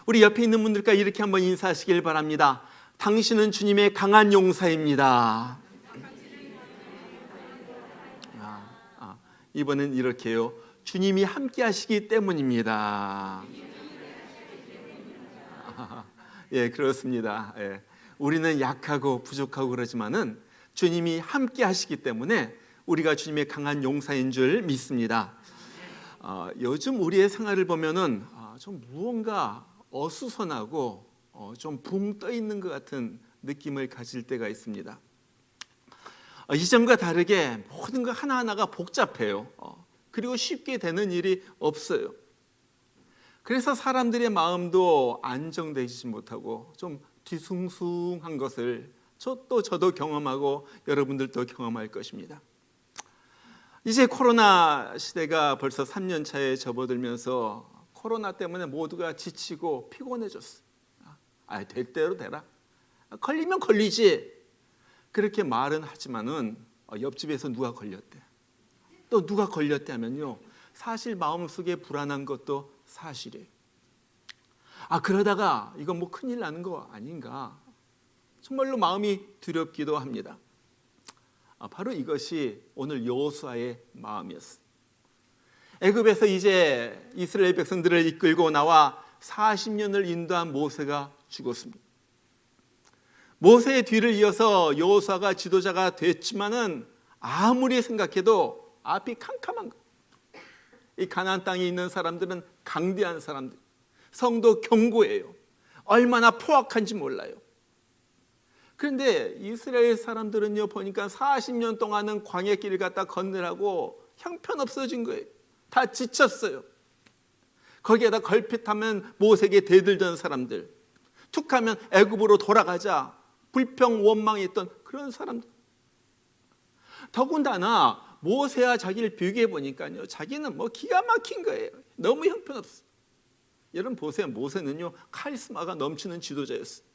우리 옆에 있는 분들과 이렇게 한번 인사하시길 바랍니다. 당신은 주님의 강한 용사입니다. 이번엔 이렇게요. 주님이 함께 하시기 때문입니다. 예, 그렇습니다. 예. 우리는 약하고 부족하고 그러지만은 주님이 함께 하시기 때문에 우리가 주님의 강한 용사인 줄 믿습니다. 요즘 우리의 생활을 보면은 좀 무언가 어수선하고 좀 붕 떠 있는 것 같은 느낌을 가질 때가 있습니다. 이전과 다르게 모든 것 하나하나가 복잡해요. 그리고 쉽게 되는 일이 없어요. 그래서 사람들의 마음도 안정되지 못하고 좀 뒤숭숭한 것을 저도 경험하고 여러분들도 경험할 것입니다. 이제 코로나 시대가 벌써 3년 차에 접어들면서 코로나 때문에 모두가 지치고 피곤해졌어. 될 대로 되라. 걸리면 걸리지. 그렇게 말은 하지만은 옆집에서 누가 걸렸대. 또 누가 걸렸대 하면요. 사실 마음속에 불안한 것도 사실이에요. 그러다가 이건 뭐 큰일 나는 거 아닌가. 정말로 마음이 두렵기도 합니다. 바로 이것이 오늘 여호수아의 마음이었어요. 애굽에서 이제 이스라엘 백성들을 이끌고 나와 40년을 인도한 모세가 죽었습니다. 모세의 뒤를 이어서 여호수아가 지도자가 됐지만은 아무리 생각해도 앞이 캄캄한 거예요. 이 가나안 땅에 있는 사람들은 강대한 사람들, 성도 견고해요. 얼마나 포악한지 몰라요. 그런데 이스라엘 사람들은요 보니까 40년 동안은 광야길을 갖다 걷느라고 형편없어진 거예요. 다 지쳤어요. 거기에다 걸핏하면 모세에게 대들던 사람들, 툭하면 애굽으로 돌아가자 불평 원망했던 그런 사람들. 더군다나 모세와 자기를 비교해 보니까요 자기는 뭐 기가 막힌 거예요. 너무 형편없어. 여러분 보세요. 모세는요 카리스마가 넘치는 지도자였어요.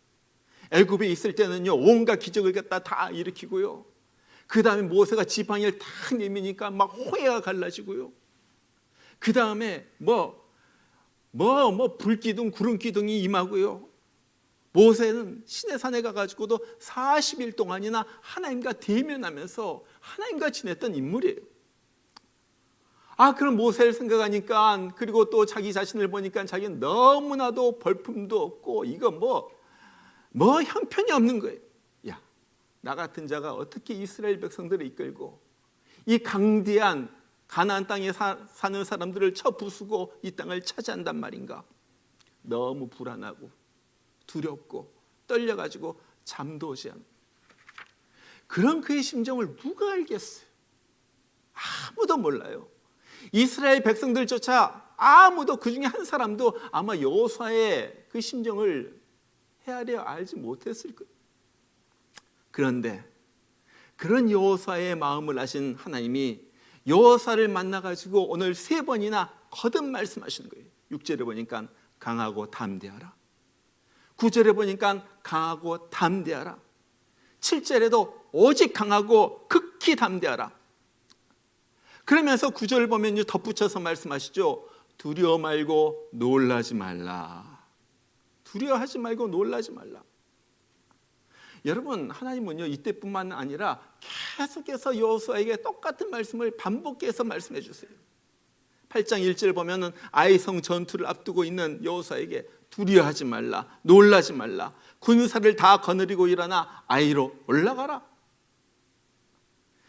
애굽에 있을 때는요 온갖 기적을 갖다 다 일으키고요. 그 다음에 모세가 지팡이를 탁 내미니까 막 호해가 갈라지고요. 그 다음에 불기둥 구름기둥이 임하고요. 모세는 시내산에 가가지고도 40일 동안이나 하나님과 대면하면서 하나님과 지냈던 인물이에요. 그럼 모세를 생각하니까, 그리고 또 자기 자신을 보니까 자기는 너무나도 벌품도 없고 이거 뭐 형편이 없는 거예요. 야, 나 같은 자가 어떻게 이스라엘 백성들을 이끌고 이 강대한 가나안 땅에 사는 사람들을 쳐부수고 이 땅을 차지한단 말인가. 너무 불안하고 두렵고 떨려가지고 잠도 오지 않는 그런 그의 심정을 누가 알겠어요? 아무도 몰라요. 이스라엘 백성들조차 아무도, 그 중에 한 사람도 아마 여호수아의 그 심정을 헤아려 알지 못했을 거예요. 그런데 그런 여호수아의 마음을 아신 하나님이 여호수아를 만나가지고 오늘 3번이나 거듭 말씀하시는 거예요. 6절에 보니까 강하고 담대하라. 9절에 보니까 강하고 담대하라. 7절에도 오직 강하고 극히 담대하라. 그러면서 9절 보면 덧붙여서 말씀하시죠. 두려워 말고 놀라지 말라. 두려워하지 말고 놀라지 말라. 여러분 하나님은요 이때뿐만 아니라 계속해서 여호수아에게 똑같은 말씀을 반복해서 말씀해 주세요. 8장 1절 보면은 아이성 전투를 앞두고 있는 여호수아에게 두려워하지 말라, 놀라지 말라, 군사를 다 거느리고 일어나 아이로 올라가라.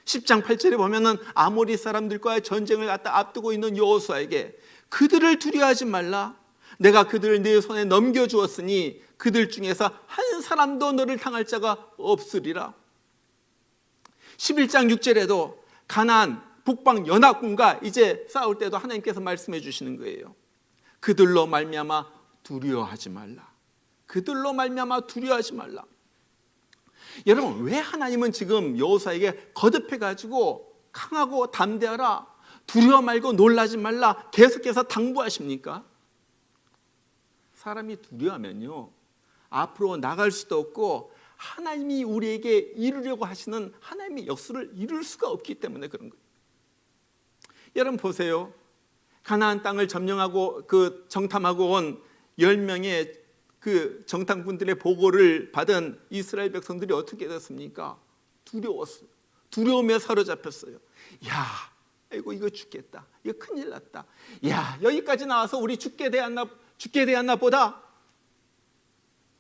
10장 8절에 보면은 아모리 사람들과의 전쟁을 갖다 앞두고 있는 여호수아에게 그들을 두려워하지 말라, 내가 그들을 네 손에 넘겨주었으니 그들 중에서 한 사람도 너를 당할 자가 없으리라. 11장 6절에도 가나안 북방 연합군과 이제 싸울 때도 하나님께서 말씀해 주시는 거예요. 그들로 말미암아 두려워하지 말라. 그들로 말미암아 두려워하지 말라. 여러분 왜 하나님은 지금 여호수아에게 거듭해가지고 강하고 담대하라, 두려워 말고 놀라지 말라 계속해서 당부하십니까? 사람이 두려워하면요 앞으로 나갈 수도 없고 하나님이 우리에게 이루려고 하시는 하나님의 역사를 이룰 수가 없기 때문에 그런 거예요. 여러분 보세요. 가나안 땅을 점령하고 정탐하고 온 10명의 그 정탐꾼들의 보고를 받은 이스라엘 백성들이 어떻게 됐습니까? 두려웠어요. 두려움에 사로잡혔어요. 야, 아이고 이거 죽겠다. 이거 큰일 났다. 야, 여기까지 나와서 우리 죽게 되었나 보다.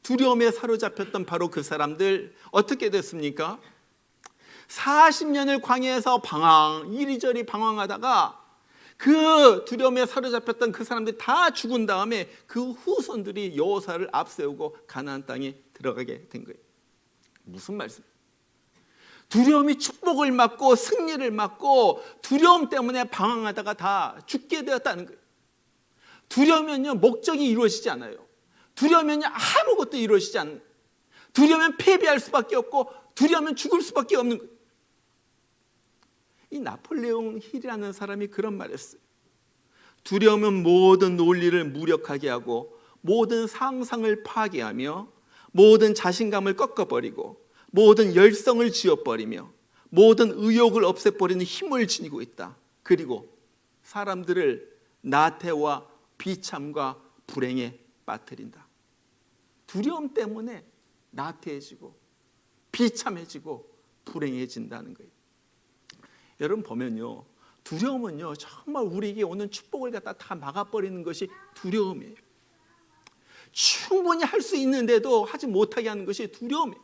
두려움에 사로잡혔던 바로 그 사람들 어떻게 됐습니까? 40년을 광야에서 이리저리 방황하다가 그 두려움에 사로잡혔던 그 사람들이 다 죽은 다음에 그 후손들이 여호사를 앞세우고 가나안 땅에 들어가게 된 거예요. 무슨 말씀? 두려움이 축복을 맞고 승리를 맞고 두려움 때문에 방황하다가 다 죽게 되었다는 거예요. 두려우면요 목적이 이루어지지 않아요. 두려우면요 아무것도 이루어지지 않아요. 두려우면 패배할 수밖에 없고 두려우면 죽을 수밖에 없는 거예요. 이 나폴레옹 힐이라는 사람이 그런 말을 했어요. 두려움은 모든 논리를 무력하게 하고 모든 상상을 파괴하며 모든 자신감을 꺾어버리고 모든 열성을 지워버리며 모든 의욕을 없애버리는 힘을 지니고 있다. 그리고 사람들을 나태와 비참과 불행에 빠뜨린다. 두려움 때문에 나태해지고 비참해지고 불행해진다는 거예요. 여러분 보면요, 두려움은요 정말 우리에게 오는 축복을 갖다 다 막아버리는 것이 두려움이에요. 충분히 할 수 있는데도 하지 못하게 하는 것이 두려움이에요.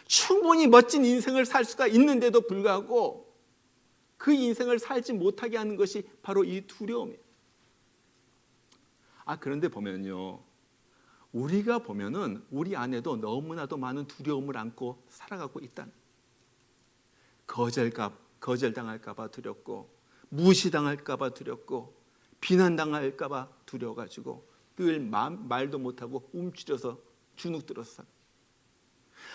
충분히 멋진 인생을 살 수가 있는데도 불구하고 그 인생을 살지 못하게 하는 것이 바로 이 두려움이에요. 그런데 보면요, 우리가 보면은 우리 안에도 너무나도 많은 두려움을 안고 살아가고 있다는 거예요. 거절당할까 봐 두렵고 무시당할까 봐 두렵고 비난당할까 봐 두려워가지고 늘 말도 못하고 움츠려서 주눅들어서 살아요.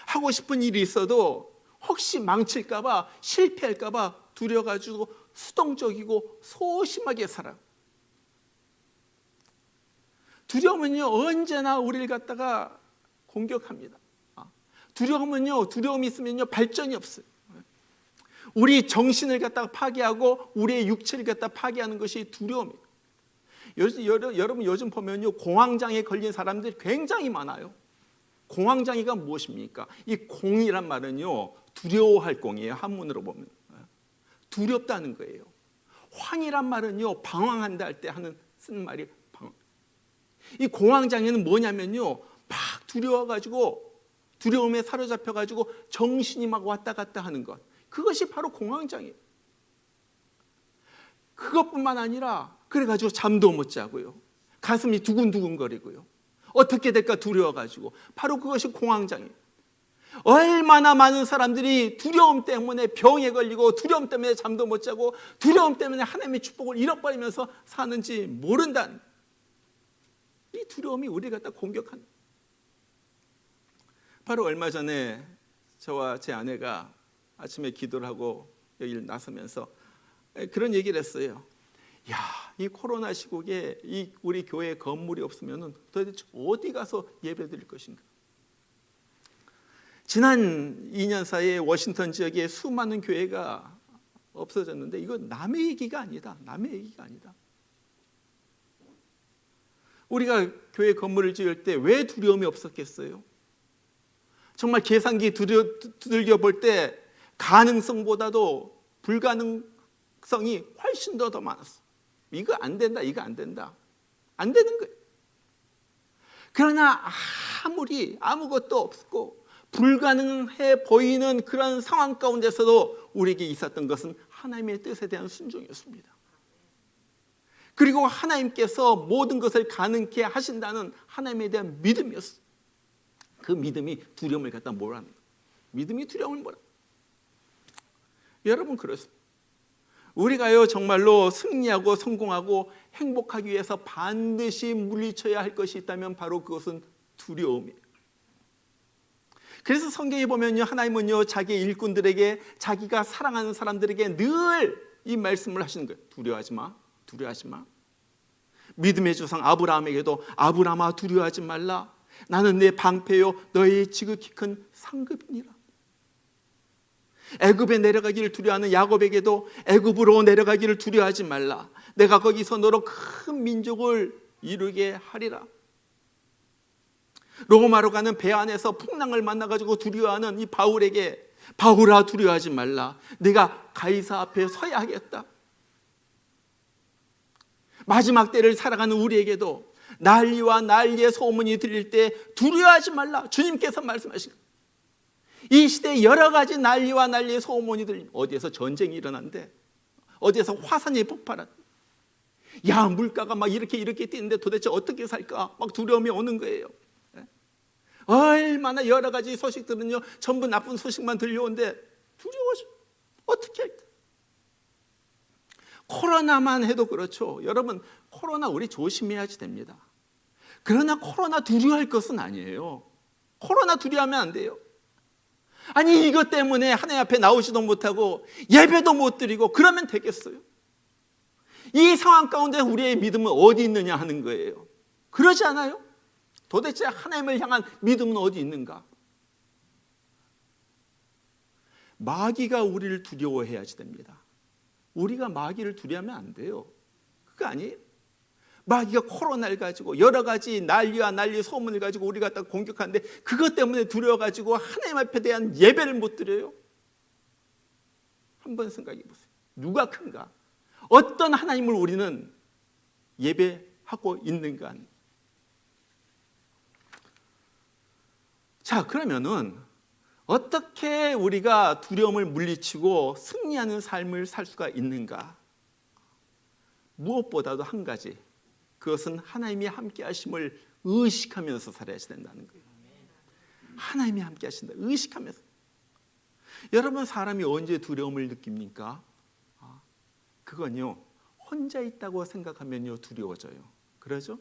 하고 싶은 일이 있어도 혹시 망칠까 봐 실패할까 봐 두려워가지고 수동적이고 소심하게 살아요. 두려움은요 언제나 우리를 갖다가 공격합니다. 두려움은요 두려움이 있으면요 발전이 없어요. 우리 정신을 갖다가 파괴하고 우리의 육체를 갖다가 파괴하는 것이 두려움이에요. 여러분 요즘 보면요 공황장애 걸린 사람들이 굉장히 많아요. 공황장애가 무엇입니까? 이 공이란 말은요 두려워할 공이에요. 한문으로 보면 두렵다는 거예요. 황이란 말은요 방황한다 할 때 쓰는 말이 방황. 이 공황장애는 뭐냐면요 막 두려워가지고 두려움에 사로잡혀가지고 정신이 막 왔다 갔다 하는 것, 그것이 바로 공황장애예요. 그것뿐만 아니라 그래가지고 잠도 못 자고요, 가슴이 두근두근거리고요, 어떻게 될까 두려워가지고, 바로 그것이 공황장애예요. 얼마나 많은 사람들이 두려움 때문에 병에 걸리고 두려움 때문에 잠도 못 자고 두려움 때문에 하나님의 축복을 잃어버리면서 사는지 모른다는, 이 두려움이 우리를 갖다 공격하는. 바로 얼마 전에 저와 제 아내가 아침에 기도를 하고 여기를 나서면서 그런 얘기를 했어요. 야, 이 코로나 시국에 이 우리 교회 건물이 없으면 도대체 어디 가서 예배 드릴 것인가? 지난 2년 사이에 워싱턴 지역에 수많은 교회가 없어졌는데 이건 남의 얘기가 아니다. 남의 얘기가 아니다. 우리가 교회 건물을 지을 때 왜 두려움이 없었겠어요? 정말 계산기 두들겨 볼 때 가능성보다도 불가능성이 훨씬 더 많았어. 이거 안 된다, 이거 안 된다. 안 되는 거예요. 그러나 아무리 아무것도 없고 불가능해 보이는 그런 상황 가운데서도 우리에게 있었던 것은 하나님의 뜻에 대한 순종이었습니다. 그리고 하나님께서 모든 것을 가능케 하신다는 하나님에 대한 믿음이었어요. 그 믿음이 두려움을 갖다 몰아내는 거예요. 믿음이 두려움을 몰아내는 거예요. 여러분 그렇습니다. 우리가요 정말로 승리하고 성공하고 행복하기 위해서 반드시 물리쳐야 할 것이 있다면 바로 그것은 두려움이에요. 그래서 성경에 보면요 하나님은요 자기의 일꾼들에게, 자기가 사랑하는 사람들에게 늘 이 말씀을 하시는 거예요. 두려워하지 마, 두려워하지 마. 믿음의 조상 아브라함에게도 아브라함아 두려워하지 말라. 나는 내 방패요 너의 지극히 큰 상급이니라. 애굽에 내려가기를 두려워하는 야곱에게도 애굽으로 내려가기를 두려워하지 말라. 내가 거기서 너로 큰 민족을 이루게 하리라. 로마로 가는 배 안에서 풍랑을 만나가지고 두려워하는 이 바울에게 바울아 두려워하지 말라. 내가 가이사 앞에 서야 하겠다. 마지막 때를 살아가는 우리에게도 난리와 난리의 소문이 들릴 때 두려워하지 말라. 주님께서 말씀하신 거예요. 이 시대에 여러 가지 난리와 난리의 소문이 들리면 어디에서 전쟁이 일어난대, 어디에서 화산이 폭발한, 야 물가가 막 이렇게 뛰는데 도대체 어떻게 살까 막 두려움이 오는 거예요. 얼마나 여러 가지 소식들은요 전부 나쁜 소식만 들려오는데 두려워져. 어떻게 할까? 코로나만 해도 그렇죠. 여러분 코로나 우리 조심해야지 됩니다. 그러나 코로나 두려워할 것은 아니에요. 코로나 두려워하면 안 돼요. 아니 이것 때문에 하나님 앞에 나오지도 못하고 예배도 못 드리고 그러면 되겠어요? 이 상황 가운데 우리의 믿음은 어디 있느냐 하는 거예요. 그러지 않아요? 도대체 하나님을 향한 믿음은 어디 있는가? 마귀가 우리를 두려워해야지 됩니다. 우리가 마귀를 두려워하면 안 돼요. 그거 아니에요? 마귀가 코로나를 가지고 여러 가지 난리와 난리 소문을 가지고 우리가 딱 공격하는데 그것 때문에 두려워가지고 하나님 앞에 대한 예배를 못 드려요? 한번 생각해 보세요. 누가 큰가? 어떤 하나님을 우리는 예배하고 있는가? 자, 그러면은 어떻게 우리가 두려움을 물리치고 승리하는 삶을 살 수가 있는가? 무엇보다도 한 가지, 그것은 하나님이 함께 하심을 의식하면서 살아야 된다는 거예요. 하나님이 함께 하신다, 의식하면서. 여러분 사람이 언제 두려움을 느낍니까? 그건요 혼자 있다고 생각하면요 두려워져요. 그러죠?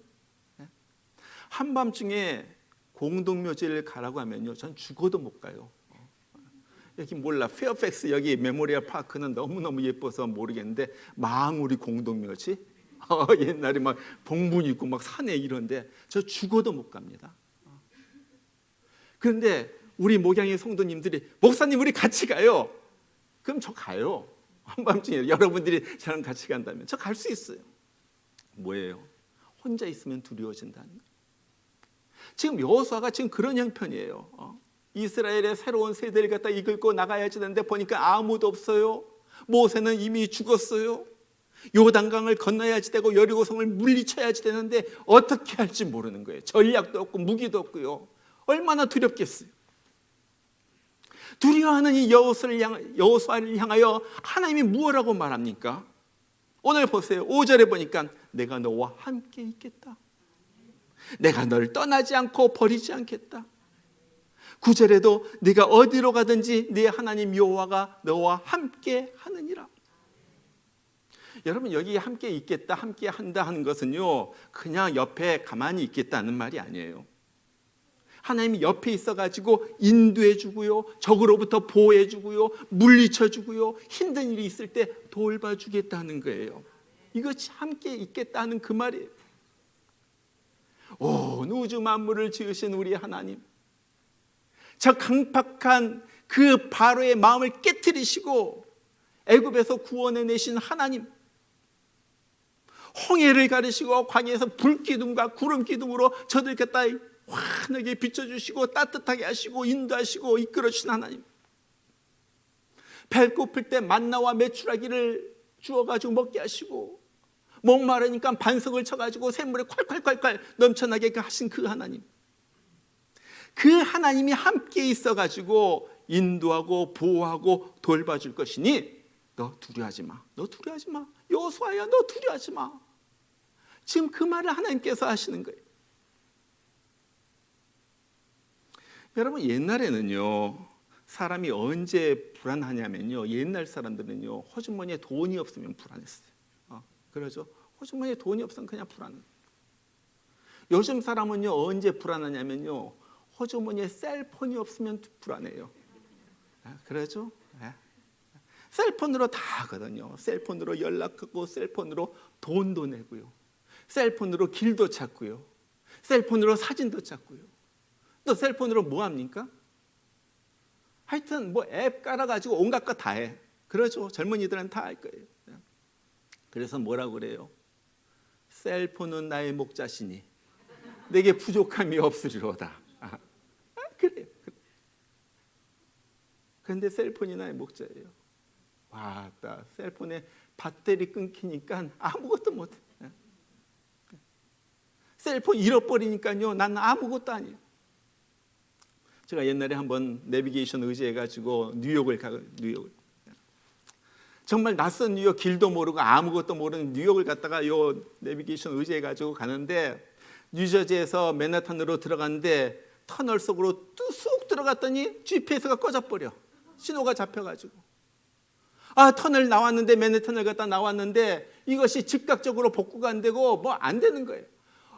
한밤중에 공동묘지를 가라고 하면요 전 죽어도 못 가요. 여기 몰라, 페어팩스 여기 메모리얼 파크는 너무너무 예뻐서 모르겠는데 망우리 공동묘지 옛날에 막 봉분이 있고 막 산에 이런데 저 죽어도 못 갑니다. 그런데 우리 목양의 성도님들이 목사님 우리 같이 가요. 그럼 저 가요. 한밤중에 여러분들이 저랑 같이 간다면 저 갈 수 있어요. 뭐예요? 혼자 있으면 두려워진다는 거예요. 지금 여호수아가 지금 그런 형편이에요. 이스라엘의 새로운 세대를 갖다 이끌고 나가야지 되는데 보니까 아무도 없어요. 모세는 이미 죽었어요. 요단강을 건너야지 되고 여리고성을 물리쳐야지 되는데 어떻게 할지 모르는 거예요. 전략도 없고 무기도 없고요. 얼마나 두렵겠어요. 두려워하는 이 여호수아를 향하여 하나님이 무엇라고 말합니까? 오늘 보세요. 5절에 보니까 내가 너와 함께 있겠다. 내가 너를 떠나지 않고 버리지 않겠다. 9절에도 네가 어디로 가든지 네 하나님 여호와가 너와 함께 하느니라. 여러분 여기 함께 있겠다, 함께 한다 하는 것은요 그냥 옆에 가만히 있겠다는 말이 아니에요. 하나님이 옆에 있어가지고 인도해 주고요, 적으로부터 보호해 주고요, 물리쳐 주고요, 힘든 일이 있을 때 돌봐주겠다는 거예요. 이것이 함께 있겠다는 그 말이에요. 온 우주 만물을 지으신 우리 하나님, 저 강팍한 그 바로의 마음을 깨트리시고 애굽에서 구원해내신 하나님, 홍해를 가르시고 광야에서 불기둥과 구름기둥으로 저들 갖다 환하게 비춰주시고 따뜻하게 하시고 인도하시고 이끌어주신 하나님, 배고플 때 만나와 메추라기를 주어가지고 먹게 하시고 목마르니까 반석을 쳐가지고 샘물에 콸콸콸콸 넘쳐나게 하신 그 하나님, 그 하나님이 함께 있어가지고 인도하고 보호하고 돌봐줄 것이니 너 두려워하지 마. 너 두려워하지 마. 여호수아야 너 두려워하지 마. 지금 그 말을 하나님께서 하시는 거예요. 여러분 옛날에는요 사람이 언제 불안하냐면요, 옛날 사람들은요 호주머니에 돈이 없으면 불안했어요. 그러죠? 호주머니에 돈이 없으면 그냥 불안해요. 요즘 사람은요 언제 불안하냐면요 호주머니에 셀폰이 없으면 불안해요. 그러죠? 셀폰으로 다 하거든요. 셀폰으로 연락하고 셀폰으로 돈도 내고요, 셀폰으로 길도 찾고요, 셀폰으로 사진도 찾고요. 또 셀폰으로 뭐 합니까? 하여튼 뭐 앱 깔아가지고 온갖 거 다 해. 그러죠? 젊은이들은 다 할 거예요. 그래서 뭐라고 그래요? 셀폰은 나의 목자시니 내게 부족함이 없으리로다. 그런데 셀폰이 나의 목자예요. 와, 셀폰에 배터리 끊기니까 아무것도 못해. 셀폰 잃어버리니까요, 난 아무것도 아니에요. 제가 옛날에 한번 내비게이션 의지해가지고 뉴욕을 정말 낯선 뉴욕, 길도 모르고 아무것도 모르는 뉴욕을 갔다가 요 내비게이션 의지해가지고 가는데, 뉴저지에서 맨하탄으로 들어갔는데 터널 속으로 쑥 들어갔더니 GPS가 꺼져버려. 신호가 잡혀가지고. 터널 나왔는데, 맨하탄을 갔다 나왔는데 이것이 즉각적으로 복구가 안 되고 뭐 안 되는 거예요.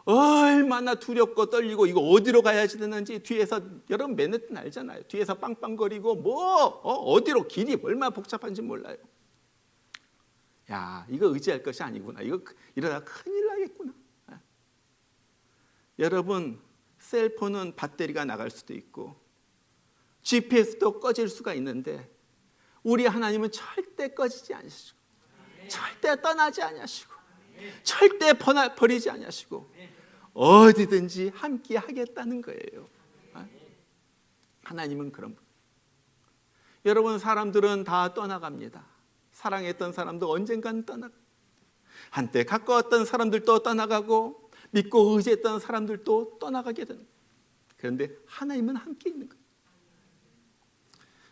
얼마나 두렵고 떨리고, 이거 어디로 가야지 되는지. 뒤에서, 여러분 맨하탄 알잖아요. 뒤에서 빵빵거리고 어디로, 길이 얼마나 복잡한지 몰라요. 야, 이거 의지할 것이 아니구나. 이거 이러다 큰일 나겠구나. 여러분, 셀폰은 배터리가 나갈 수도 있고 GPS도 꺼질 수가 있는데, 우리 하나님은 절대 꺼지지 않으시고, 절대 떠나지 않으시고, 절대 버리지 않으시고, 어디든지 함께 하겠다는 거예요. 하나님은 그런 분. 여러분, 사람들은 다 떠나갑니다. 사랑했던 사람도 언젠간 떠나가. 한때 가까웠던 사람들도 떠나가고, 믿고 의지했던 사람들도 떠나가게 되는 거예요. 그런데 하나님은 함께 있는 거예요.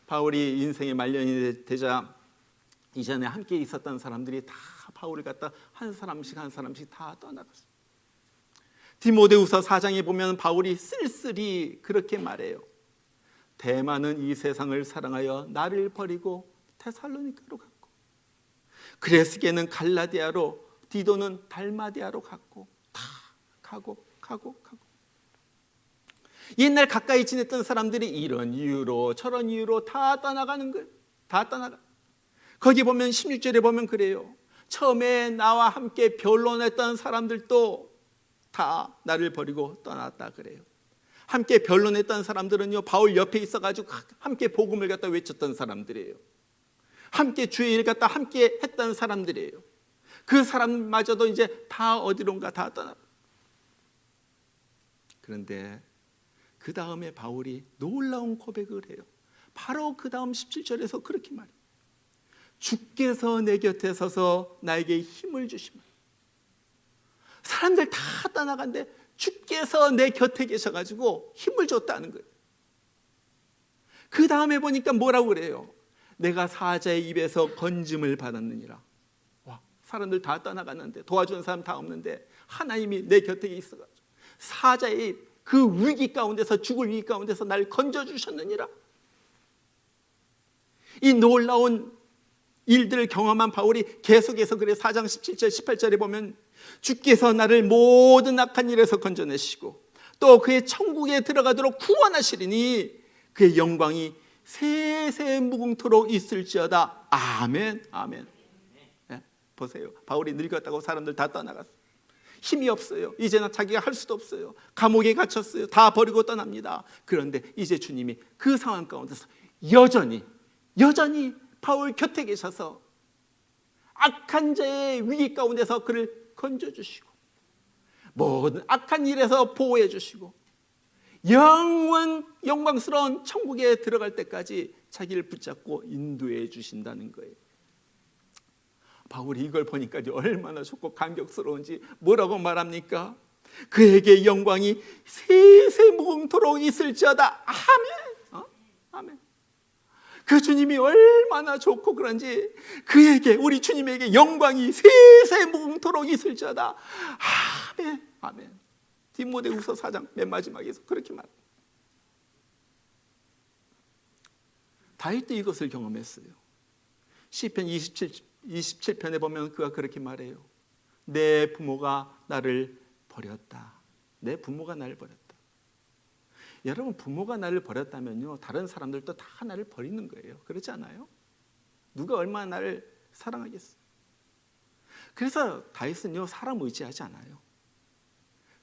바울이 인생의 말년이 되자 이전에 함께 있었던 사람들이 다 바울을 갖다 한 사람씩 다 떠나갔어요. 디모데후서 4장에 보면 바울이 쓸쓸히 그렇게 말해요. 대만은 이 세상을 사랑하여 나를 버리고 데살로니가로 갔고, 그레스게는 갈라디아로, 디도는 달마디아로 갔고, 다 가고. 옛날 가까이 지냈던 사람들이 이런 이유로 저런 이유로 다 떠나가는 거예요. 다 떠나가. 거기 보면 16절에 보면 그래요. 처음에 나와 함께 변론했던 사람들도 다 나를 버리고 떠났다 그래요. 함께 변론했던 사람들은요, 바울 옆에 있어가지고 함께 복음을 갖다 외쳤던 사람들이에요. 함께 주의 일 갖다 함께 했던 사람들이에요. 그 사람마저도 이제 다 어디론가 다 떠나. 그런데 그 다음에 바울이 놀라운 고백을 해요. 바로 그 다음 17절에서 그렇게 말해요. 주께서 내 곁에 서서 나에게 힘을 주시면. 사람들 다 떠나간데 주께서 내 곁에 계셔가지고 힘을 줬다는 거예요. 그 다음에 보니까 뭐라고 그래요? 내가 사자의 입에서 건짐을 받았느니라. 와, 사람들 다 떠나갔는데, 도와주는 사람 다 없는데 하나님이 내 곁에 있어가지고 사자의 그 위기 가운데서, 죽을 위기 가운데서 날 건져주셨느니라. 이 놀라운 일들을 경험한 바울이 계속해서 그래. 4장 17절 18절에 보면 주께서 나를 모든 악한 일에서 건져내시고 또 그의 천국에 들어가도록 구원하시리니 그의 영광이 세세 무궁토록 있을지어다. 아멘. 아멘. 네, 보세요. 바울이 늙었다고 사람들 다 떠나갔어요. 힘이 없어요. 이제는 자기가 할 수도 없어요. 감옥에 갇혔어요. 다 버리고 떠납니다. 그런데 이제 주님이 그 상황 가운데서 여전히 바울 곁에 계셔서 악한 자의 위기 가운데서 그를 건져주시고 모든 악한 일에서 보호해 주시고 영광스러운 천국에 들어갈 때까지 자기를 붙잡고 인도해 주신다는 거예요. 바울이 이걸 보니까 얼마나 좋고 감격스러운지 뭐라고 말합니까? 그에게 영광이 세세무궁토록 있을지어다. 아멘. 아멘. 그 주님이 얼마나 좋고 그런지 그에게, 우리 주님에게 영광이 세세무궁토록 있을지어다. 아멘. 아멘. 디모데후서 4장 맨 마지막에서 그렇게 말합니다. 다윗도 이것을 경험했어요. 시편 27편에 보면 그가 그렇게 말해요. 내 부모가 나를 버렸다. 내 부모가 나를 버렸다. 여러분, 부모가 나를 버렸다면요, 다른 사람들도 다 나를 버리는 거예요. 그렇지 않아요? 누가 얼마나 나를 사랑하겠어요? 그래서 다윗은요, 사람 의지하지 않아요.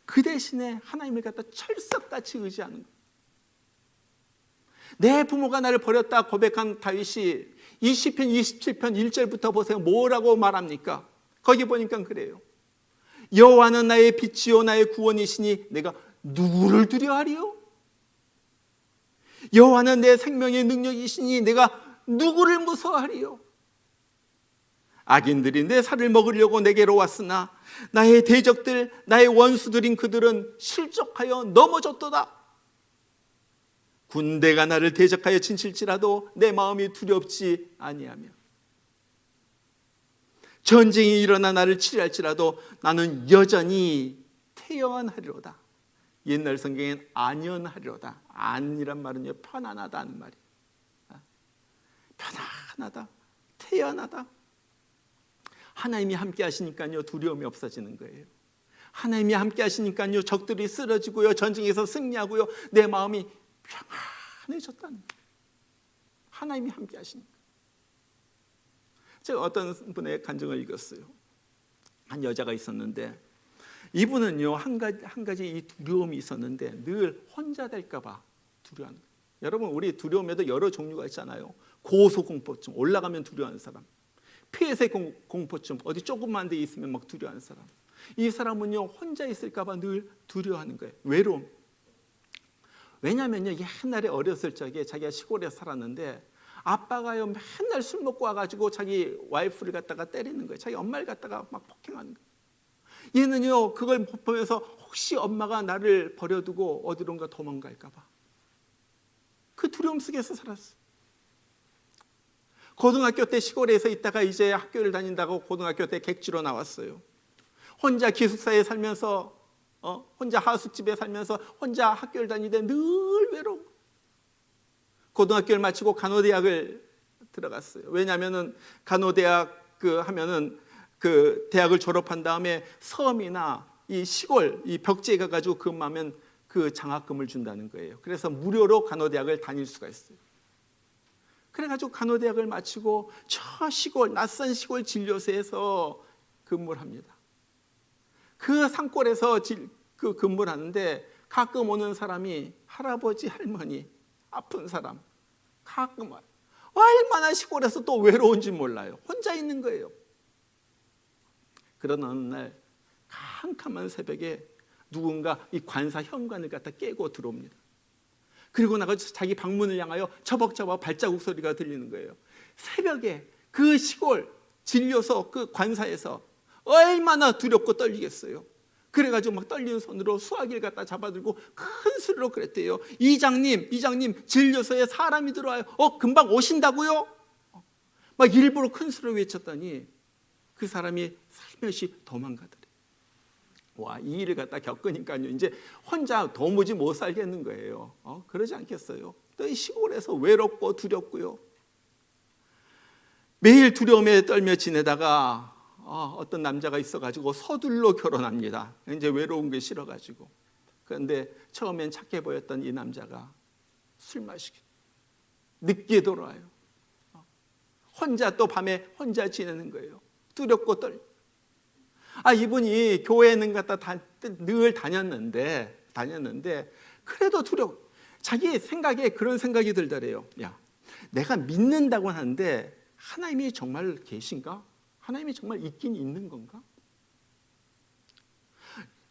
그 대신에 하나님을 갖다 철석같이 의지하는 거예요. 내 부모가 나를 버렸다 고백한 다윗이 이 시편 27편 1절부터 보세요. 뭐라고 말합니까? 거기 보니까 그래요. 여호와는 나의 빛이요 나의 구원이시니 내가 누구를 두려워하리요? 여호와는 내 생명의 능력이시니 내가 누구를 무서워하리요? 악인들이 내 살을 먹으려고 내게로 왔으나 나의 대적들, 나의 원수들인 그들은 실족하여 넘어졌도다. 군대가 나를 대적하여 친칠지라도 내 마음이 두렵지 아니하며, 전쟁이 일어나 나를 치리할지라도 나는 여전히 태연하리로다. 옛날 성경엔 안연하리로다. 안이란 말은요, 편안하다는 말이에요. 편안하다, 태연하다. 하나님이 함께 하시니까요, 두려움이 없어지는 거예요. 하나님이 함께 하시니까요, 적들이 쓰러지고요, 전쟁에서 승리하고요, 내 마음이 평안해졌다는 거예요. 하나님이 함께 하시니까. 제가 어떤 분의 간증을 읽었어요. 한 여자가 있었는데, 이분은요, 한 가지 이 두려움이 있었는데 늘 혼자 될까 봐 두려워하는 거예요. 여러분, 우리 두려움에도 여러 종류가 있잖아요. 고소공포증, 올라가면 두려워하는 사람. 폐쇄 공포증, 어디 조금만 데 있으면 막 두려워하는 사람. 이 사람은요, 혼자 있을까 봐 늘 두려워하는 거예요. 외로움. 왜냐면요, 옛날에 어렸을 적에 자기가 시골에 살았는데 아빠가요, 맨날 술 먹고 와가지고 자기 와이프를 갖다가 때리는 거예요. 자기 엄마를 갖다가 막 폭행하는 거예요. 얘는요, 그걸 보면서 혹시 엄마가 나를 버려두고 어디론가 도망갈까 봐 그 두려움 속에서 살았어요. 고등학교 때 시골에서 있다가 이제 학교를 다닌다고 고등학교 때 객지로 나왔어요. 혼자 기숙사에 살면서 혼자 하숙집에 살면서 혼자 학교를 다니는데 늘 외로워. 고등학교를 마치고 간호대학을 들어갔어요. 왜냐하면은 간호대학 하면은 그 대학을 졸업한 다음에 섬이나 이 시골 이 벽지에 가가지고 근무하면 그 장학금을 준다는 거예요. 그래서 무료로 간호대학을 다닐 수가 있어요. 그래가지고 간호대학을 마치고 저 시골, 낯선 시골 진료소에서 근무를 합니다. 그 산골에서 근무를 하는데 가끔 오는 사람이 할아버지, 할머니, 아픈 사람 가끔 와요. 얼마나 시골에서 또 외로운지 몰라요. 혼자 있는 거예요. 그런 어느 날 캄캄한 새벽에 누군가 이 관사 현관을 갖다 깨고 들어옵니다. 그리고 나가서 자기 방문을 향하여 처벅처벅 발자국 소리가 들리는 거예요. 새벽에 그 시골 진료소 그 관사에서 얼마나 두렵고 떨리겠어요. 그래가지고 막 떨리는 손으로 수화기를 갖다 잡아들고 큰 소리로 그랬대요. 이장님 진료소에 사람이 들어와요. 금방 오신다고요? 막 일부러 큰 소리로 외쳤더니 그 사람이 살며시 도망가더래요. 와, 이 일을 갖다 겪으니까요, 이제 혼자 도무지 못 살겠는 거예요. 그러지 않겠어요? 또 이 시골에서 외롭고 두렵고요. 매일 두려움에 떨며 지내다가 어떤 남자가 있어가지고 서둘러 결혼합니다. 이제 외로운 게 싫어가지고. 그런데 처음엔 착해 보였던 이 남자가 술 마시고 늦게 돌아와요. 혼자 또 밤에 혼자 지내는 거예요. 두렵고 떨려. 이분이 교회는 갖다 늘 다녔는데 그래도 두려워. 자기 생각에 그런 생각이 들더래요. 야, 내가 믿는다고 하는데 하나님이 정말 계신가? 하나님이 정말 있긴 있는 건가?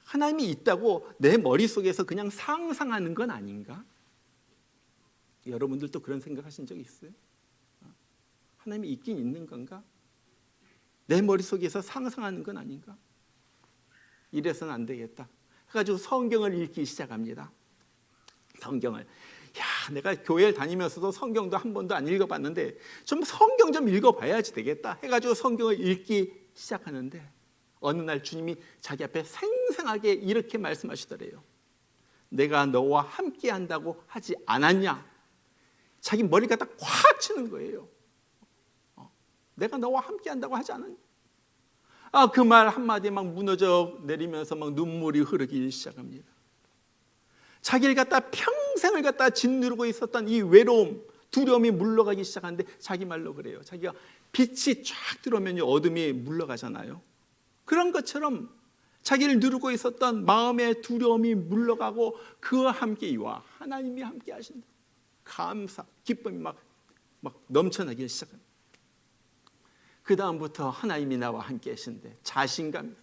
하나님이 있다고 내 머릿속에서 그냥 상상하는 건 아닌가? 여러분들도 그런 생각하신 적 있어요? 하나님이 있긴 있는 건가? 내 머릿속에서 상상하는 건 아닌가? 이래서는 안 되겠다. 그래가지고 성경을 읽기 시작합니다. 성경을. 내가 교회를 다니면서도 성경도 한 번도 안 읽어봤는데 좀 성경 좀 읽어봐야지 되겠다 해가지고 성경을 읽기 시작하는데 어느 날 주님이 자기 앞에 생생하게 이렇게 말씀하시더래요. 내가 너와 함께 한다고 하지 않았냐? 자기 머리 갖다 꽉 치는 거예요. 내가 너와 함께 한다고 하지 않았냐? 그 말 한마디에 막 무너져 내리면서 막 눈물이 흐르기 시작합니다. 자기를 갖다 평생을 갖다 짓누르고 있었던 이 외로움, 두려움이 물러가기 시작하는데 자기 말로 그래요. 자기가 빛이 쫙 들어오면 어둠이 물러가잖아요. 그런 것처럼 자기를 누르고 있었던 마음의 두려움이 물러가고 그와 함께 이와 하나님이 함께 하신다. 감사, 기쁨이 막 넘쳐나기 시작합니다. 그 다음부터 하나님이 나와 함께 하시는데 자신감,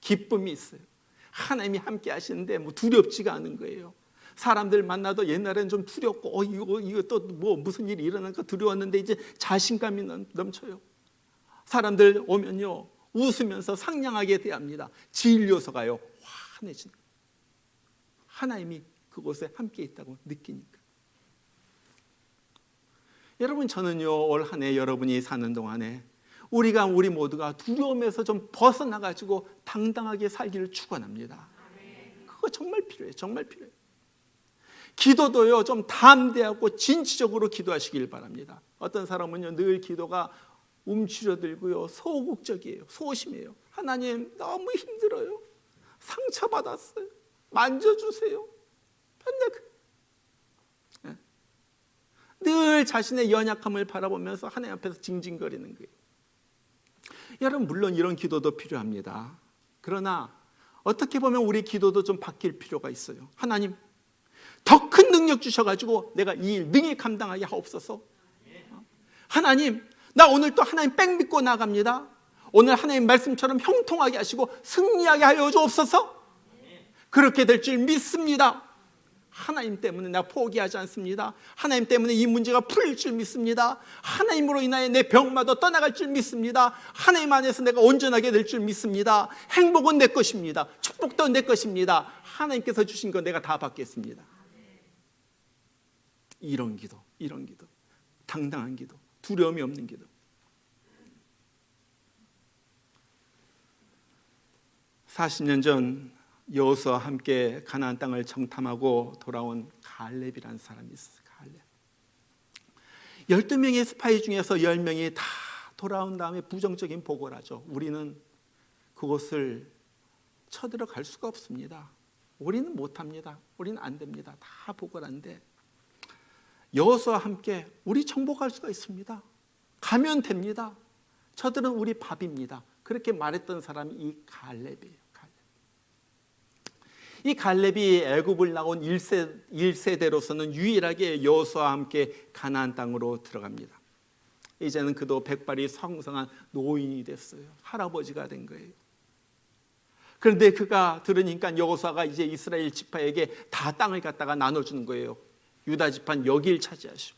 기쁨이 있어요. 하나님이 함께 하시는데 두렵지가 않은 거예요. 사람들 만나도 옛날엔 좀 두렵고 이거 또 뭐 무슨 일이 일어날까 두려웠는데 이제 자신감이 넘쳐요. 사람들 오면요 웃으면서 상냥하게 대합니다. 진료서가요 환해지는 거예요. 하나님이 그곳에 함께 있다고 느끼니까. 여러분, 저는요 올 한 해 여러분이 사는 동안에 우리 모두가 두려움에서 좀 벗어나가지고 당당하게 살기를 축원합니다. 그거 정말 필요해요. 정말 필요해요. 기도도요 좀 담대하고 진취적으로 기도하시길 바랍니다. 어떤 사람은요 늘 기도가 움츠러들고요 소극적이에요. 소심해요. 하나님 너무 힘들어요. 상처받았어요. 만져주세요. 맨날 늘 자신의 연약함을 바라보면서 하나님 앞에서 징징거리는 거예요. 여러분, 물론 이런 기도도 필요합니다. 그러나 어떻게 보면 우리 기도도 좀 바뀔 필요가 있어요. 하나님, 더 큰 능력 주셔가지고 내가 이 일 능히 감당하게 하옵소서. 하나님, 나 오늘 또 하나님 백 믿고 나갑니다. 오늘 하나님 말씀처럼 형통하게 하시고 승리하게 하여 주옵소서. 그렇게 될 줄 믿습니다. 하나님 때문에 나 포기하지 않습니다. 하나님 때문에 이 문제가 풀릴 줄 믿습니다. 하나님으로 인하여 내 병마도 떠나갈 줄 믿습니다. 하나님 안에서 내가 온전하게 될 줄 믿습니다. 행복은 내 것입니다. 축복도 내 것입니다. 하나님께서 주신 거 내가 다 받겠습니다. 이런 기도, 당당한 기도, 두려움이 없는 기도. 40년 전 여호수아와 함께 가나안 땅을 정탐하고 돌아온 갈렙이라는 사람이 있었어요. 갈렙. 12명의 스파이 중에서 10명이 다 돌아온 다음에 부정적인 보고를 하죠. 우리는 그곳을 쳐들어갈 수가 없습니다. 우리는 못합니다. 우리는 안 됩니다. 다 보고를 하는데 여호수아와 함께 우리 정복할 수가 있습니다. 가면 됩니다. 저들은 우리 밥입니다. 그렇게 말했던 사람이 이 갈렙이에요. 이 갈렙이 애굽을 나온 1세대로서는 유일하게 여호수아와 함께 가나안 땅으로 들어갑니다. 이제는 그도 백발이 성성한 노인이 됐어요. 할아버지가 된 거예요. 그런데 그가 들으니까 여호수아가 이제 이스라엘 지파에게 다 땅을 갖다가 나눠주는 거예요. 유다 지파는 여기를 차지하시고,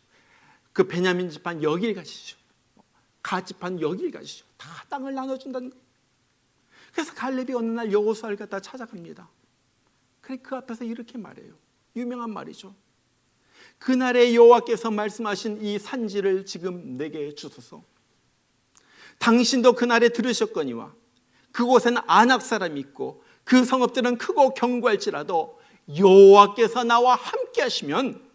그 베냐민 지파는 여기를 가시죠. 갓 지파는 여기를 가시죠. 다 땅을 나눠준다는 거예요. 그래서 갈렙이 어느 날 여호수아를 갖다 찾아갑니다. 그 앞에서 이렇게 말해요. 유명한 말이죠. 그날에 여호와께서 말씀하신 이 산지를 지금 내게 주소서. 당신도 그날에 들으셨거니와 그곳에는 아낙 사람이 있고 그 성읍들은 크고 견고할지라도 여호와께서 나와 함께 하시면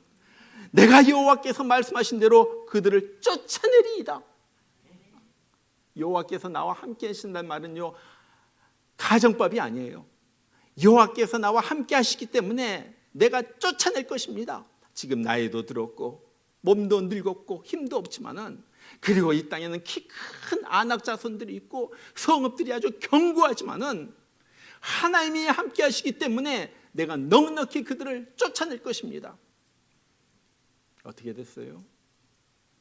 내가 여호와께서 말씀하신 대로 그들을 쫓아내리이다. 여호와께서 나와 함께 하신다는 말은요 가정법이 아니에요. 여호와께서 나와 함께 하시기 때문에 내가 쫓아낼 것입니다. 지금 나이도 들었고 몸도 늙었고 힘도 없지만은, 그리고 이 땅에는 키 큰 아낙 자손들이 있고 성읍들이 아주 견고하지만은 하나님이 함께 하시기 때문에 내가 넉넉히 그들을 쫓아낼 것입니다. 어떻게 됐어요?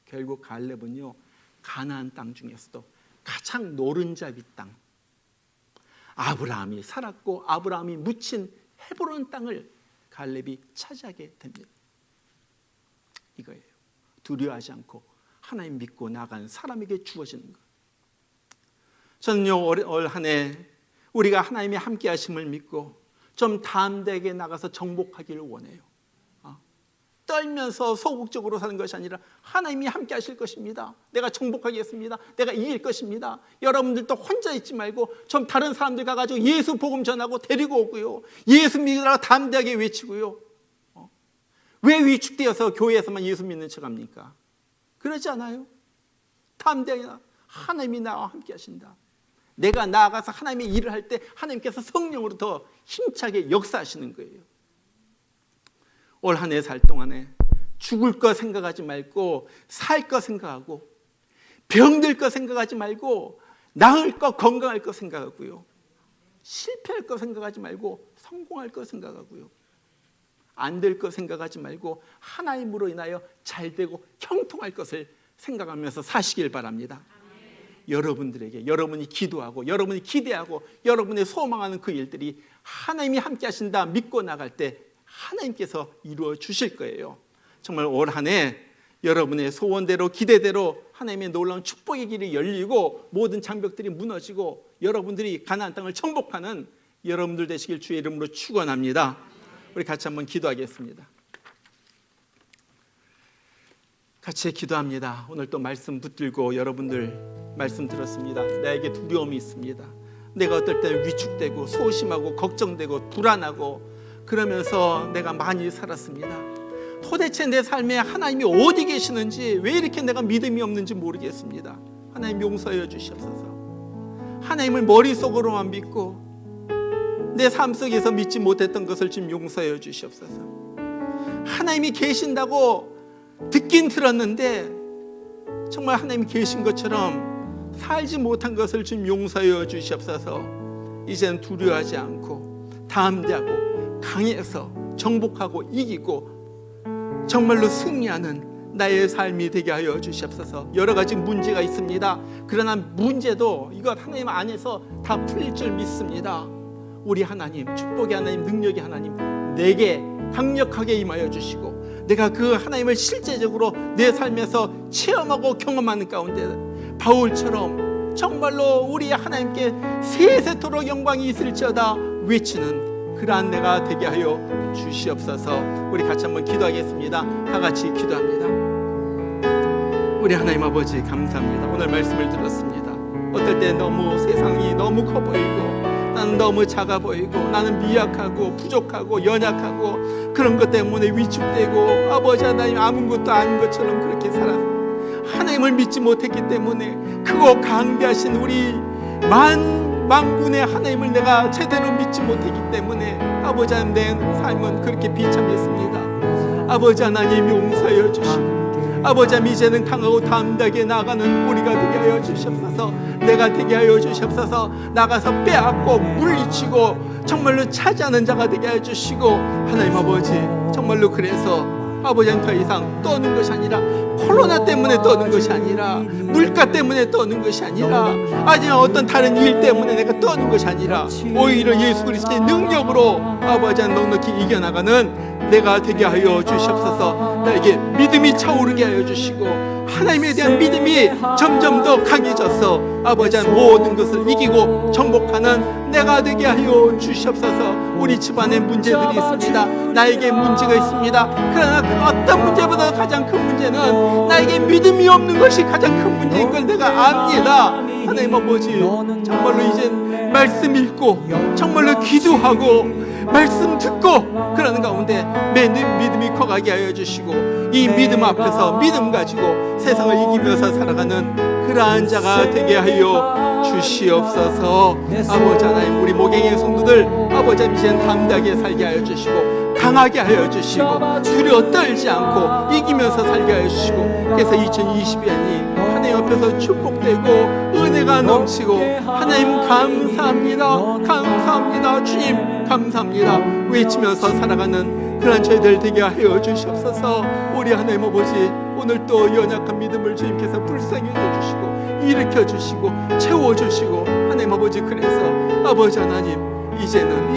결국 갈렙은요 가나안 땅 중에서도 가장 노른자위 땅, 아브라함이 살았고 아브라함이 묻힌 헤브론 땅을 갈렙이 차지하게 됩니다. 이거예요. 두려워하지 않고 하나님 믿고 나간 사람에게 주어지는 것. 저는요 올 한 해 우리가 하나님의 함께 하심을 믿고 좀 담대하게 나가서 정복하기를 원해요. 떨면서 소극적으로 사는 것이 아니라 하나님이 함께 하실 것입니다. 내가 정복하겠습니다. 내가 이길 것입니다. 여러분들도 혼자 있지 말고 좀 다른 사람들 가가지고 예수 복음 전하고 데리고 오고요. 예수 믿으라고 담대하게 외치고요. 왜 위축되어서 교회에서만 예수 믿는 척합니까? 그러지 않아요? 담대하게 하나님이 나와 함께 하신다. 내가 나아가서 하나님의 일을 할 때 하나님께서 성령으로 더 힘차게 역사하시는 거예요. 올 한 해 살 동안에 죽을 거 생각하지 말고 살 거 생각하고, 병들 거 생각하지 말고 나을 거 건강할 거 생각하고요. 실패할 거 생각하지 말고 성공할 거 생각하고요. 안 될 거 생각하지 말고 하나님으로 인하여 잘 되고 형통할 것을 생각하면서 사시길 바랍니다. 여러분들에게 여러분이 기도하고 여러분이 기대하고 여러분이 소망하는 그 일들이 하나님이 함께 하신다 믿고 나갈 때 하나님께서 이루어 주실 거예요. 정말 올 한 해 여러분의 소원대로 기대대로 하나님의 놀라운 축복의 길이 열리고 모든 장벽들이 무너지고 여러분들이 가나안 땅을 정복하는 여러분들 되시길 주의 이름으로 축원합니다. 우리 같이 한번 기도하겠습니다. 같이 기도합니다. 오늘 또 말씀 붙들고 여러분들 말씀 들었습니다. 나에게 두려움이 있습니다. 내가 어떨 때는 위축되고 소심하고 걱정되고 불안하고 그러면서 내가 많이 살았습니다. 도대체 내 삶에 하나님이 어디 계시는지, 왜 이렇게 내가 믿음이 없는지 모르겠습니다. 하나님 용서해 주시옵소서. 하나님을 머릿속으로만 믿고 내 삶 속에서 믿지 못했던 것을 지금 용서해 주시옵소서. 하나님이 계신다고 듣긴 들었는데 정말 하나님이 계신 것처럼 살지 못한 것을 지금 용서해 주시옵소서. 이제는 두려워하지 않고 담대하고 강해서 정복하고 이기고 정말로 승리하는 나의 삶이 되게 하여 주시옵소서. 여러 가지 문제가 있습니다. 그러나 문제도 이것 하나님 안에서 다 풀릴 줄 믿습니다. 우리 하나님, 축복의 하나님, 능력의 하나님, 내게 강력하게 임하여 주시고 내가 그 하나님을 실제적으로 내 삶에서 체험하고 경험하는 가운데 바울처럼 정말로 우리 하나님께 세세토록 영광이 있을지어다 외치는 그러한 내가 되게 하여 주시옵소서. 우리 같이 한번 기도하겠습니다. 다 같이 기도합니다. 우리 하나님 아버지 감사합니다. 오늘 말씀을 들었습니다. 어떨 때 너무 세상이 너무 커 보이고 나는 너무 작아 보이고 나는 미약하고 부족하고 연약하고 그런 것 때문에 위축되고 아버지 하나님 아무것도 아닌 것처럼 그렇게 살아서 하나님을 믿지 못했기 때문에 크고 강대하신 우리 만군의 하나님을 내가 제대로 믿지 못했기 때문에 아버지 하나님 내 삶은 그렇게 비참했습니다. 아버지 하나님 용서하여 주시고 아버지 하나님 이제는 강하고 담대하게 나아가는 우리가 되게 하여 주시옵소서. 내가 되게 하여 주시옵소서. 나가서 빼앗고 물리치고 정말로 차지하는 자가 되게 하여 주시고 하나님 아버지 정말로 그래서 아버지는 더 이상 떠는 것이 아니라 코로나 때문에 떠는 것이 아니라 물가 때문에 떠는 것이 아니라 아니면 어떤 다른 일 때문에 내가 떠는 것이 아니라 오히려 예수 그리스도의 능력으로 아버지 넉넉히 이겨나가는 내가 되게 하여 주시옵소서. 나에게 믿음이 차오르게 하여 주시고 하나님에 대한 믿음이 점점 더 강해져서 아버지 모든 것을 이기고 정복하는 내가 되게 하여 주시옵소서. 우리 집안에 문제들이 있습니다. 나에게 문제가 있습니다. 그러나 그 어떤 문제보다 가장 큰 문제는 나에게 믿음이 없는 것이 가장 큰 문제인 걸 내가 압니다. 하나님 아버지 정말로 이젠 말씀 읽고 정말로 기도하고 말씀 듣고 그러는 가운데 내 믿음이 커가게 하여 주시고 이 믿음 앞에서 믿음 가지고 세상을 이기면서 살아가는 그러한 자가 되게 하여 주시옵소서. 아버지 하나님 우리 목양의 성도들 아버지 하나님 이제는 담대하게 살게 하여 주시고 강하게 하여 주시고 두려워 떨지 않고 이기면서 살게 하여 주시고 그래서 2022년이 하나님 앞에서 축복되고 은혜가 넘치고 하나님 감사합니다. 감사합니다. 주님 감사합니다. 외치면서 살아가는 그런 저희들 되게 하여 주시옵소서. 우리 하나님 아버지 오늘 또 연약한 믿음을 주님께서 불쌍히 여주시고 일으켜 주시고 채워 주시고 하나님 아버지 그래서 아버지 하나님 이제는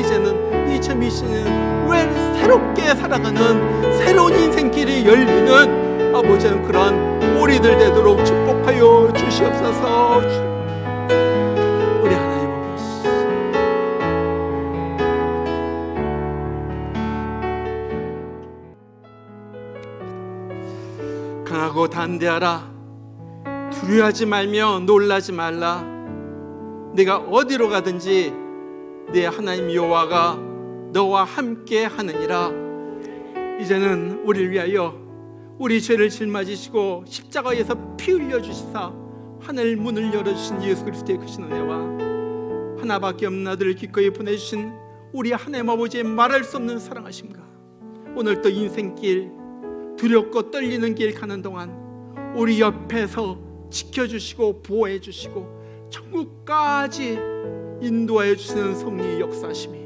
2020년 왜 새롭게 살아가는 새로운 인생길이 열리는 아버지 그런 우리들 되도록 축복하여 주시옵소서. 우리 하나님 아버지 강하고 담대하라. 두려워하지 말며 놀라지 말라. 내가 어디로 가든지 내 하나님 여호와가 너와 함께 하느니라. 이제는 우리를 위하여 우리 죄를 짊어지시고 십자가에서 피 흘려 주시사 하늘 문을 열어주신 예수 그리스도의 크신 은혜와 하나밖에 없는 아들을 기꺼이 보내주신 우리 하나님 아버지의 말할 수 없는 사랑하심과 오늘 또 인생길 두렵고 떨리는 길 가는 동안 우리 옆에서 지켜주시고 보호해 주시고 천국까지 인도하여 주시는 성령의 역사심이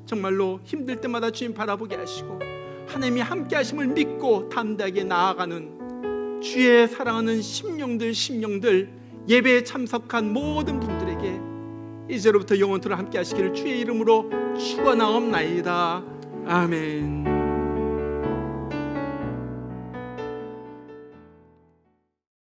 정말로 힘들 때마다 주님 바라보게 하시고 하나님이 함께 하심을 믿고 담대하게 나아가는 주의 사랑하는 심령들 예배에 참석한 모든 분들에게 이제로부터 영원토록 함께 하시기를 주의 이름으로 축원하옵나이다. 아멘.